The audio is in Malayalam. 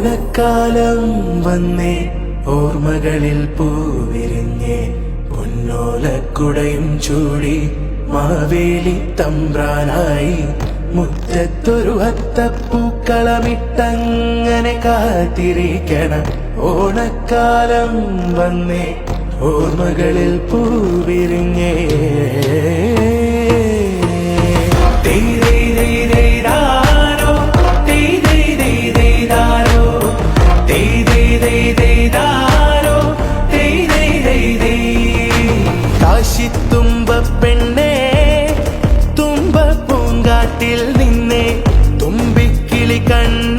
ഓണക്കാലം വന്നേ ഓർമ്മകളിൽ പൂവിരിഞ്ഞേ പൊന്നോലക്കുടയും ചൂടി മാവേലി തമ്പ്രാനായി മുറ്റത്തൊരു അത്തപ്പൂക്കളമിട്ടങ്ങനെ കാത്തിരിക്കണം ഓണക്കാലം വന്നേ ഓർമ്മകളിൽ പൂവിരിഞ്ഞേ കാശിത്തുമ്പ പെണ്ണേ തുമ്പ പൂങ്കാട്ടിൽ നിന്നേ തുമ്പിക്കിളി കണ്ണ